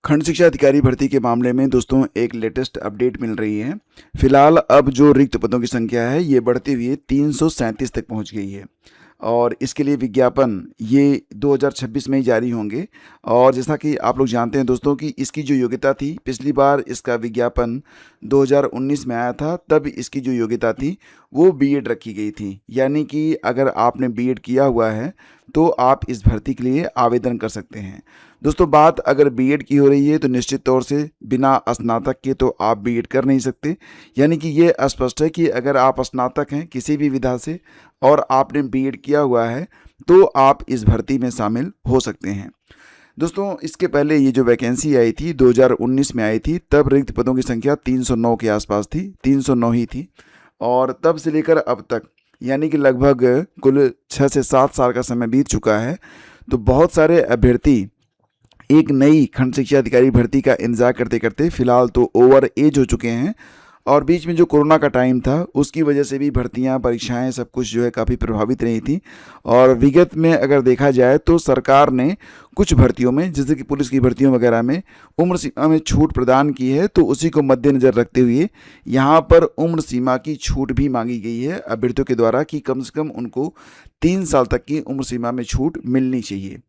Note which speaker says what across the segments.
Speaker 1: खंड शिक्षा अधिकारी भर्ती के मामले में दोस्तों एक लेटेस्ट अपडेट मिल रही है। फिलहाल अब जो रिक्त पदों की संख्या है ये बढ़ती हुई 337 तक पहुंच गई है और इसके लिए विज्ञापन ये 2026 में ही जारी होंगे। और जैसा कि आप लोग जानते हैं दोस्तों कि इसकी जो योग्यता थी, पिछली बार इसका विज्ञापन 2019 में आया था, तब इसकी जो योग्यता थी वो बीएड रखी गई थी। यानी कि अगर आपने बीएड किया हुआ है तो आप इस भर्ती के लिए आवेदन कर सकते हैं। दोस्तों बात अगर बीएड की हो रही है तो निश्चित तौर से बिना स्नातक के तो आप बीएड कर नहीं सकते। यानी कि ये स्पष्ट है कि अगर आप स्नातक हैं किसी भी विधा से और आपने बीएड किया हुआ है तो आप इस भर्ती में शामिल हो सकते हैं। दोस्तों इसके पहले ये जो वैकेंसी आई थी 2019 में आई थी, तब रिक्त पदों की संख्या 309 के आसपास थी, 309 ही थी। और तब से लेकर अब तक यानी कि लगभग कुल 6 से 7 साल का समय बीत चुका है। तो बहुत सारे अभ्यर्थी एक नई खंड शिक्षा अधिकारी भर्ती का इंतजार करते करते फिलहाल तो ओवर एज हो चुके हैं। और बीच में जो कोरोना का टाइम था उसकी वजह से भी भर्तियां, परीक्षाएं सब कुछ जो है काफ़ी प्रभावित रही थी। और विगत में अगर देखा जाए तो सरकार ने कुछ भर्तियों में, जैसे कि पुलिस की भर्तियों वगैरह में उम्र सीमा में छूट प्रदान की है। तो उसी को मद्देनज़र रखते हुए यहाँ पर उम्र सीमा की छूट भी मांगी गई है अभ्यर्थियों के द्वारा कि कम से कम उनको 3 साल तक की उम्र सीमा में छूट मिलनी चाहिए।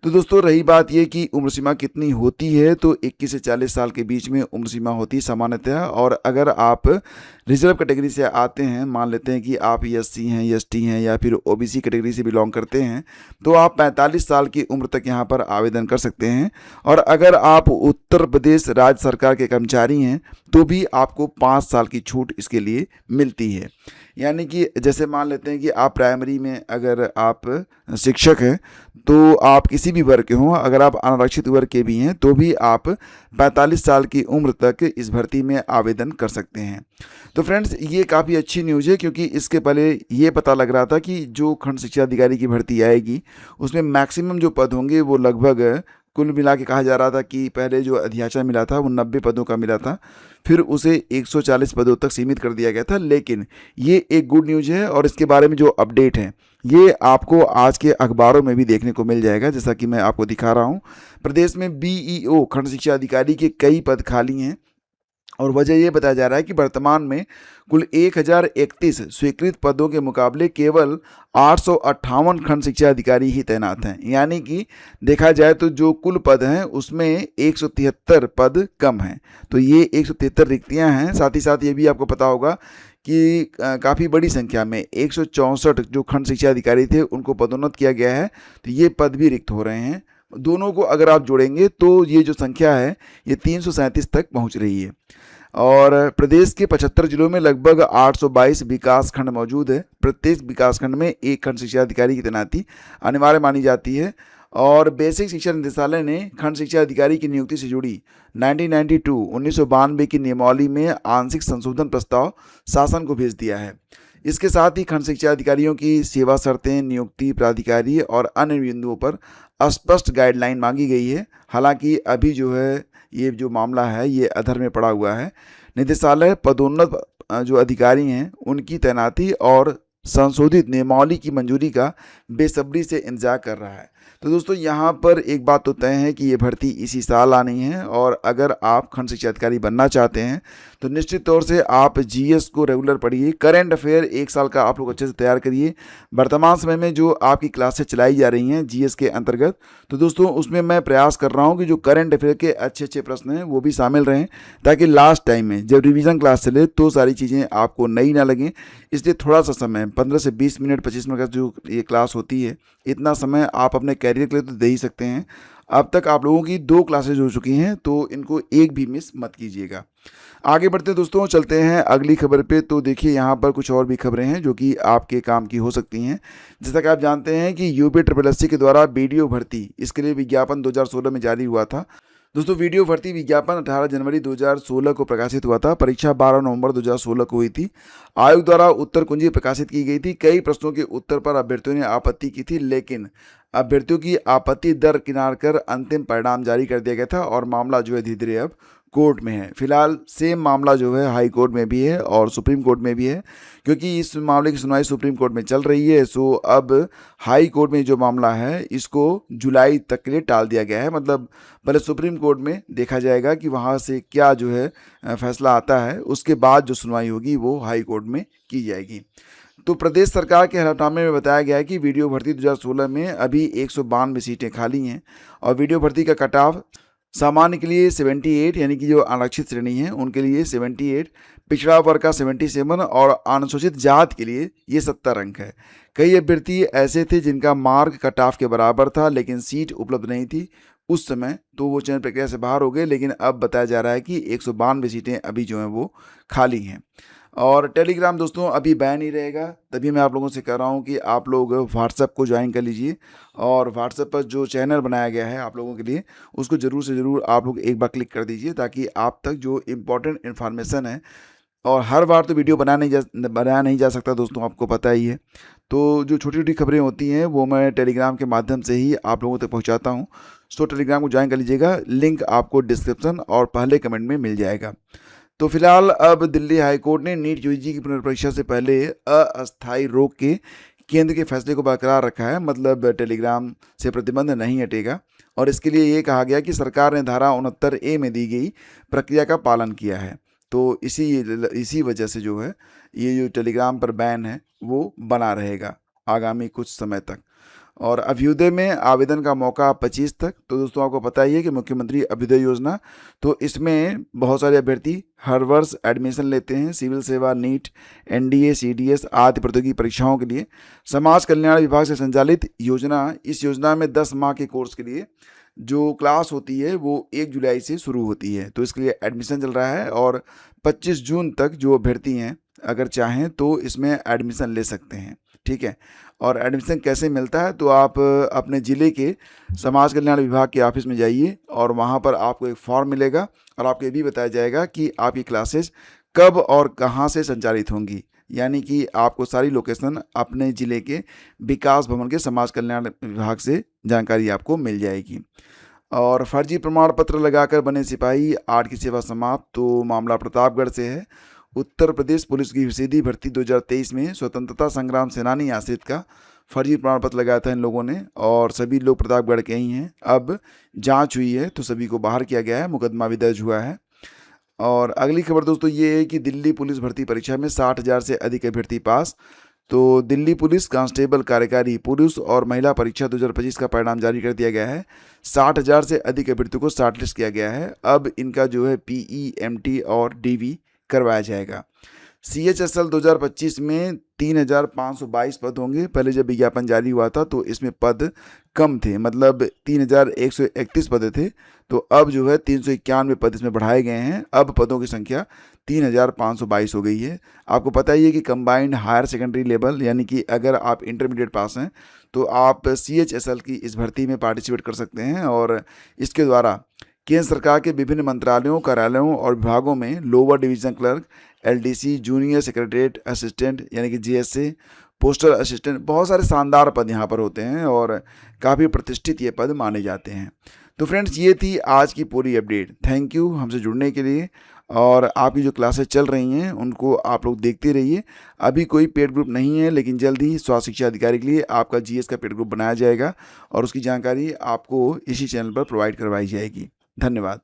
Speaker 1: तो दोस्तों रही बात ये कि उम्र सीमा कितनी होती है, तो 21 से 40 साल के बीच में उम्र सीमा होती है सामान्यतः। और अगर आप रिजर्व कैटेगरी से आते हैं, मान लेते हैं कि आप एससी हैं, एसटी हैं या फिर ओबीसी कैटेगरी से बिलोंग करते हैं, तो आप 45 साल की उम्र तक यहाँ पर आवेदन कर सकते हैं। और अगर आप उत्तर प्रदेश राज्य सरकार के कर्मचारी हैं तो भी आपको 5 साल की छूट इसके लिए मिलती है। यानी कि जैसे मान लेते हैं कि आप प्राइमरी में अगर आप शिक्षक हैं तो आप किसी भी वर्ग के हों, अगर आप अनारक्षित वर्ग के भी हैं तो भी आप 45 साल की उम्र तक इस भर्ती में आवेदन कर सकते हैं। तो फ्रेंड्स ये काफ़ी अच्छी न्यूज़ है, क्योंकि इसके पहले ये पता लग रहा था कि जो खंड शिक्षा अधिकारी की भर्ती आएगी उसमें मैक्सिमम जो पद होंगे वो लगभग कुल मिला के कहा जा रहा था कि पहले जो अध्याचन मिला था वो 90 पदों का मिला था, फिर उसे 140 पदों तक सीमित कर दिया गया था। लेकिन ये एक गुड न्यूज़ है और इसके बारे में जो अपडेट है ये आपको आज के अखबारों में भी देखने को मिल जाएगा। जैसा कि मैं आपको दिखा रहा हूँ, प्रदेश में बीईओ खंड शिक्षा अधिकारी के कई पद खाली हैं और वजह ये बताया जा रहा है कि वर्तमान में कुल 1031 स्वीकृत पदों के मुकाबले केवल 858 खंड शिक्षा अधिकारी ही तैनात हैं। यानी कि देखा जाए तो जो कुल पद हैं उसमें 173 पद कम हैं। तो ये 173 रिक्तियां हैं। साथ ही साथ ये भी आपको पता होगा कि काफ़ी बड़ी संख्या में 164 जो खंड शिक्षा अधिकारी थे उनको पदोन्नत किया गया है, तो ये पद भी रिक्त हो रहे हैं। दोनों को अगर आप जोड़ेंगे तो ये जो संख्या है ये 337 तक पहुंच रही है। और प्रदेश के 75 जिलों में लगभग 822 विकास खंड मौजूद है। प्रत्येक विकास खंड में एक खंड शिक्षा अधिकारी की तैनाती अनिवार्य मानी जाती है। और बेसिक शिक्षा निदेशालय ने खंड शिक्षा अधिकारी की नियुक्ति से जुड़ी 1992 की नियमावली में आंशिक संशोधन प्रस्ताव शासन को भेज दिया है। इसके साथ ही खंड शिक्षा अधिकारियों की सेवा शर्तें, नियुक्ति, प्राधिकारी और अन्य बिंदुओं पर स्पष्ट गाइडलाइन मांगी गई है। हालांकि अभी जो है ये जो मामला है ये अधर में पड़ा हुआ है। निदेशालय पदोन्नत जो अधिकारी हैं उनकी तैनाती और संशोधित नियमावली की मंजूरी का बेसब्री से इंतजार कर रहा है। तो दोस्तों यहाँ पर एक बात तो तय है कि ये भर्ती इसी साल आनी है। और अगर आप खंड शिक्षा अधिकारी बनना चाहते हैं तो निश्चित तौर से आप जीएस को रेगुलर पढ़िए, करंट अफेयर 1 साल का आप लोग अच्छे से तैयार करिए। वर्तमान समय में जो आपकी क्लासेस चलाई जा रही हैं जीएस के अंतर्गत, तो दोस्तों उसमें मैं प्रयास कर रहा हूँ कि जो करंट अफेयर के अच्छे अच्छे प्रश्न हैं वो भी शामिल रहें, ताकि लास्ट टाइम में जब रिवीजन क्लास चले तो सारी चीज़ें आपको नई ना लगें। इसलिए थोड़ा सा समय 15 से 20 मिनट 25 मिनट का जो ये क्लास होती है, इतना समय आप अपने कैरियर के लिए तो दे ही सकते हैं। अब तक आप लोगों की 2 क्लासेज हो चुकी हैं तो इनको एक भी मिस मत कीजिएगा। आगे बढ़ते दोस्तों, चलते हैं अगली खबर पे। तो देखिए यहाँ पर कुछ और भी खबरें हैं जो कि आपके काम की हो सकती हैं। जैसा कि आप जानते हैं कि यूपी SSSC के द्वारा वीडियो भर्ती, इसके लिए विज्ञापन 2016 में जारी हुआ था। दोस्तों वीडियो भर्ती विज्ञापन 18 जनवरी 2016 को प्रकाशित हुआ था। परीक्षा 12 नवंबर 2016 को हुई थी। आयोग द्वारा उत्तर कुंजी प्रकाशित की गई थी। कई प्रश्नों के उत्तर पर अभ्यर्थियों ने आपत्ति की थी, लेकिन अभ्यर्थियों की आपत्ति दरकिनार कर अंतिम परिणाम जारी कर दिया गया था और मामला जो है धीरे धीरे अब कोर्ट में है। फिलहाल सेम मामला जो है हाई कोर्ट में भी है और सुप्रीम कोर्ट में भी है, क्योंकि इस मामले की सुनवाई सुप्रीम कोर्ट में चल रही है। सो अब हाई कोर्ट में जो मामला है इसको जुलाई तक के लिए टाल दिया गया है। मतलब पहले सुप्रीम कोर्ट में देखा जाएगा कि वहाँ से क्या जो है फैसला आता है, उसके बाद जो सुनवाई होगी वो हाई कोर्ट में की जाएगी। तो प्रदेश सरकार के हलफनामे में बताया गया है कि वीडियो भर्ती 2016 में अभी 192 सीटें खाली हैं और वीडियो भर्ती का कट ऑफ सामान्य के लिए 78, यानी कि जो आरक्षित श्रेणी है उनके लिए 78, पिछड़ा वर्ग का 77 और अनुसूचित जात के लिए ये 70 अंक है। कई अभ्यर्थी ऐसे थे जिनका मार्क कट ऑफ के बराबर था लेकिन सीट उपलब्ध नहीं थी उस समय, तो वो चयन प्रक्रिया से बाहर हो गए। लेकिन अब बताया जा रहा है कि 192 सीटें अभी जो हैं वो खाली हैं। और टेलीग्राम दोस्तों अभी बैन ही रहेगा, तभी मैं आप लोगों से कह रहा हूँ कि आप लोग व्हाट्सएप को ज्वाइन कर लीजिए और व्हाट्सएप पर जो चैनल बनाया गया है आप लोगों के लिए उसको ज़रूर से ज़रूर आप लोग एक बार क्लिक कर दीजिए, ताकि आप तक जो इम्पोर्टेंट इन्फॉर्मेशन है, और हर बार तो वीडियो बनाया नहीं जा सकता दोस्तों, आपको पता ही है। तो जो छोटी छोटी खबरें होती हैं वो मैं टेलीग्राम के माध्यम से ही आप लोगों तक पहुँचाता हूँ। सो टेलीग्राम को ज्वाइन कर लीजिएगा, लिंक आपको डिस्क्रिप्शन और पहले कमेंट में मिल जाएगा। तो फिलहाल अब दिल्ली हाई कोर्ट ने नीट यूजी की पुनर्परीक्षा से पहले अस्थायी रोक के केंद्र के फैसले को बरकरार रखा है। मतलब टेलीग्राम से प्रतिबंध नहीं हटेगा और इसके लिए ये कहा गया कि सरकार ने धारा 69A में दी गई प्रक्रिया का पालन किया है। तो इसी वजह से जो है ये जो टेलीग्राम पर बैन है वो बना रहेगा आगामी कुछ समय तक। और अभ्युदय में आवेदन का मौका 25 तक। तो दोस्तों आपको पता ही है कि मुख्यमंत्री अभ्युदय योजना, तो इसमें बहुत सारे अभ्यर्थी हर वर्ष एडमिशन लेते हैं सिविल सेवा, नीट, एनडीए, सीडीएस आदि प्रतियोगी परीक्षाओं के लिए। समाज कल्याण विभाग से संचालित इस योजना में 10 माह के कोर्स के लिए जो क्लास होती है वो 1 जुलाई से शुरू होती है। तो इसके लिए एडमिशन चल रहा है और 25 जून तक जो अभ्यर्थी हैं अगर चाहें तो इसमें एडमिशन ले सकते हैं, ठीक है। और एडमिशन कैसे मिलता है, तो आप अपने ज़िले के समाज कल्याण विभाग के ऑफिस में जाइए और वहाँ पर आपको एक फॉर्म मिलेगा और आपको ये भी बताया जाएगा कि आपकी क्लासेस कब और कहाँ से संचालित होंगी। यानी कि आपको सारी लोकेशन अपने ज़िले के विकास भवन के समाज कल्याण विभाग से जानकारी आपको मिल जाएगी। और फर्जी प्रमाण पत्र लगाकर बने सिपाही 8 की सेवा समाप्त। तो मामला प्रतापगढ़ से है। उत्तर प्रदेश पुलिस की सीधी भर्ती 2023 में स्वतंत्रता संग्राम सेनानी आश्रित का फर्जी प्रमाण पत्र लगाया था इन लोगों ने और सभी लोग प्रतापगढ़ के ही हैं। अब जांच हुई है तो सभी को बाहर किया गया है, मुकदमा भी दर्ज हुआ है। और अगली खबर दोस्तों ये है कि दिल्ली पुलिस भर्ती परीक्षा में 60,000 से अधिक अभ्यर्थी पास। तो दिल्ली पुलिस कांस्टेबल कार्यकारी पुरुष और महिला परीक्षा 2025 का परिणाम जारी कर दिया गया है। 60,000 से अधिक अभ्यर्थियों को शॉर्टलिस्ट किया गया है। अब इनका जो है पीई, एमटी और डीवी करवाया जाएगा। CHSL 2025 में 3,522 पद होंगे। पहले जब विज्ञापन जारी हुआ था तो इसमें पद कम थे, मतलब 3,131 पद थे। तो अब जो है 391 पद इसमें बढ़ाए गए हैं। अब पदों की संख्या 3,522 हो गई है। आपको पता ही है कि कंबाइंड हायर सेकेंडरी लेवल, यानी कि अगर आप इंटरमीडिएट पास हैं तो आप CHSL की इस भर्ती में पार्टिसिपेट कर सकते हैं। और इसके द्वारा केंद्र सरकार के विभिन्न मंत्रालयों, कार्यालयों और विभागों में lower division clerk, LDC, junior secretariat assistant यानी कि JSA, पोस्टल असिस्टेंट, बहुत सारे शानदार पद यहाँ पर होते हैं और काफ़ी प्रतिष्ठित ये पद माने जाते हैं। तो फ्रेंड्स ये थी आज की पूरी अपडेट। थैंक यू हमसे जुड़ने के लिए। और आपकी जो क्लासेस चल रही हैं उनको आप लोग देखते रहिए। अभी कोई पेड ग्रुप नहीं है, लेकिन जल्द ही स्वास्थ्य शिक्षा अधिकारी के लिए आपका GS का पेड ग्रुप बनाया जाएगा और उसकी जानकारी आपको इसी चैनल पर प्रोवाइड करवाई जाएगी। धन्यवाद।